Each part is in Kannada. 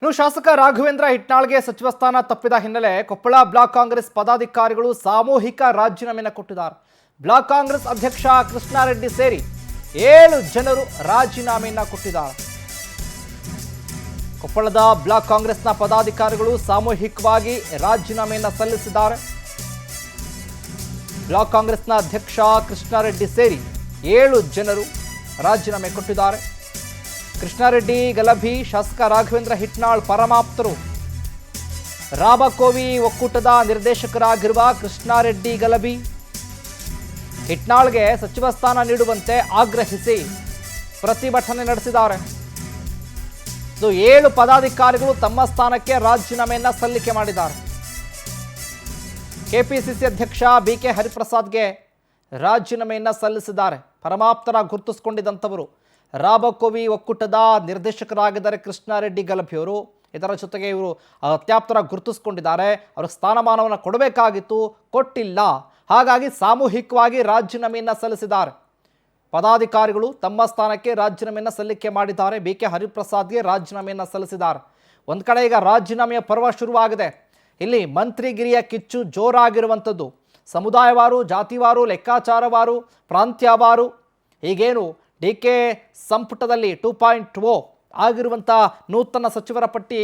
ಇನ್ನು ಶಾಸಕ ರಾಘವೇಂದ್ರ ಹಿಟ್ನಾಳ್ಗೆ ಸಚಿವ ಸ್ಥಾನ ತಪ್ಪಿದ ಹಿನ್ನೆಲೆ ಕೊಪ್ಪಳ ಬ್ಲಾಕ್ ಕಾಂಗ್ರೆಸ್ ಪದಾಧಿಕಾರಿಗಳು ಸಾಮೂಹಿಕ ರಾಜೀನಾಮೆಯನ್ನು ಕೊಟ್ಟಿದ್ದಾರೆ. ಬ್ಲಾಕ್ ಕಾಂಗ್ರೆಸ್ ಅಧ್ಯಕ್ಷ ಕೃಷ್ಣಾರೆಡ್ಡಿ ಸೇರಿ 7 ಜನರು ರಾಜೀನಾಮೆಯನ್ನು ಕೊಟ್ಟಿದ್ದಾರೆ. ಕೊಪ್ಪಳದ ಬ್ಲಾಕ್ ಕಾಂಗ್ರೆಸ್ನ ಪದಾಧಿಕಾರಿಗಳು ಸಾಮೂಹಿಕವಾಗಿ ರಾಜೀನಾಮೆಯನ್ನು ಸಲ್ಲಿಸಿದ್ದಾರೆ. ಬ್ಲಾಕ್ ಕಾಂಗ್ರೆಸ್ನ ಅಧ್ಯಕ್ಷ ಕೃಷ್ಣಾರೆಡ್ಡಿ ಸೇರಿ 7 ಜನರು ರಾಜೀನಾಮೆ ಕೊಟ್ಟಿದ್ದಾರೆ. ಕೃಷ್ಣಾರೆಡ್ಡಿ ಗಲಭಿ ಶಾಸಕ ರಾಘವೇಂದ್ರ ಹಿಟ್ನಾಳ್ ಪರಮಾಪ್ತರು. ರಾಬಕೋವಿ ಒಕ್ಕೂಟದ ನಿರ್ದೇಶಕರಾಗಿರುವ ಕೃಷ್ಣಾರೆಡ್ಡಿ ಗಲಭಿ ಹಿಟ್ನಾಳ್ಗೆ ಸಚಿವ ಸ್ಥಾನ ನೀಡುವಂತೆ ಆಗ್ರಹಿಸಿ ಪ್ರತಿಭಟನೆ ನಡೆಸಿದ್ದಾರೆ. 7 ಪದಾಧಿಕಾರಿಗಳು ತಮ್ಮ ಸ್ಥಾನಕ್ಕೆ ರಾಜೀನಾಮೆಯನ್ನ ಸಲ್ಲಿಕೆ ಮಾಡಿದ್ದಾರೆ. ಕೆಪಿಸಿಸಿ ಅಧ್ಯಕ್ಷ ಬಿಕೆ ಹರಿಪ್ರಸಾದ್ಗೆ ರಾಜೀನಾಮೆಯನ್ನ ಸಲ್ಲಿಸಿದ್ದಾರೆ. ಪರಮಾಪ್ತರ ಗುರುತಿಸಿಕೊಂಡಿದ್ದಂಥವರು ರಾಬಕೋವಿ ಒಕ್ಕೂಟದ ನಿರ್ದೇಶಕರಾಗಿದ್ದಾರೆ ಕೃಷ್ಣಾರೆಡ್ಡಿ ಗಲಭೆಯವರು. ಇದರ ಜೊತೆಗೆ ಇವರು ಅತ್ಯಾಪ್ತರ ಗುರುತಿಸಿಕೊಂಡಿದ್ದಾರೆ. ಅವರ ಸ್ಥಾನಮಾನವನ್ನು ಕೊಡಬೇಕಾಗಿತ್ತು, ಕೊಟ್ಟಿಲ್ಲ. ಹಾಗಾಗಿ ಸಾಮೂಹಿಕವಾಗಿ ರಾಜೀನಾಮೆಯನ್ನು ಸಲ್ಲಿಸಿದ್ದಾರೆ. ಪದಾಧಿಕಾರಿಗಳು ತಮ್ಮ ಸ್ಥಾನಕ್ಕೆ ರಾಜೀನಾಮೆಯನ್ನು ಸಲ್ಲಿಕೆ ಮಾಡಿದ್ದಾರೆ. ಬಿಕೆ ಹರಿಪ್ರಸಾದ್ಗೆ ರಾಜೀನಾಮೆಯನ್ನು ಸಲ್ಲಿಸಿದ್ದಾರೆ. ಒಂದು ಕಡೆ ಈಗ ರಾಜೀನಾಮೆಯ ಪರ್ವ ಶುರುವಾಗಿದೆ. ಇಲ್ಲಿ ಮಂತ್ರಿಗಿರಿಯ ಕಿಚ್ಚು ಜೋರಾಗಿರುವಂಥದ್ದು. ಸಮುದಾಯವಾರು, ಜಾತಿವಾರು, ಲೆಕ್ಕಾಚಾರವಾರು, ಪ್ರಾಂತ್ಯವಾರು, ಹೀಗೇನು ಡಿ.ಕೆ ಸಂಪುಟದಲ್ಲಿ 2.0 ಆಗಿರುವಂಥ ನೂತನ ಸಚಿವರ ಪಟ್ಟಿ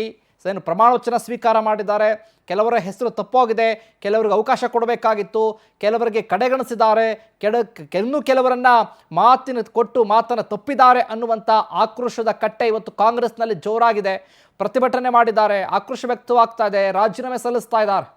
ಏನು ಪ್ರಮಾಣವಚನ ಸ್ವೀಕಾರ ಮಾಡಿದ್ದಾರೆ. ಕೆಲವರ ಹೆಸರು ತಪ್ಪೋಗಿದೆ, ಕೆಲವರಿಗೆ ಅವಕಾಶ ಕೊಡಬೇಕಾಗಿತ್ತು, ಕೆಲವರಿಗೆ ಕಡೆಗಣಿಸಿದ್ದಾರೆ, ಇನ್ನೂ ಕೆಲವರನ್ನು ಮಾತನ್ನು ತಪ್ಪಿದ್ದಾರೆ ಅನ್ನುವಂಥ ಆಕ್ರೋಶದ ಕಟ್ಟೆ ಇವತ್ತು ಕಾಂಗ್ರೆಸ್ನಲ್ಲಿ ಜೋರಾಗಿದೆ. ಪ್ರತಿಭಟನೆ ಮಾಡಿದ್ದಾರೆ, ಆಕ್ರೋಶ ವ್ಯಕ್ತವಾಗ್ತಾ ಇದೆ, ರಾಜೀನಾಮೆ ಸಲ್ಲಿಸ್ತಾ ಇದ್ದಾರೆ.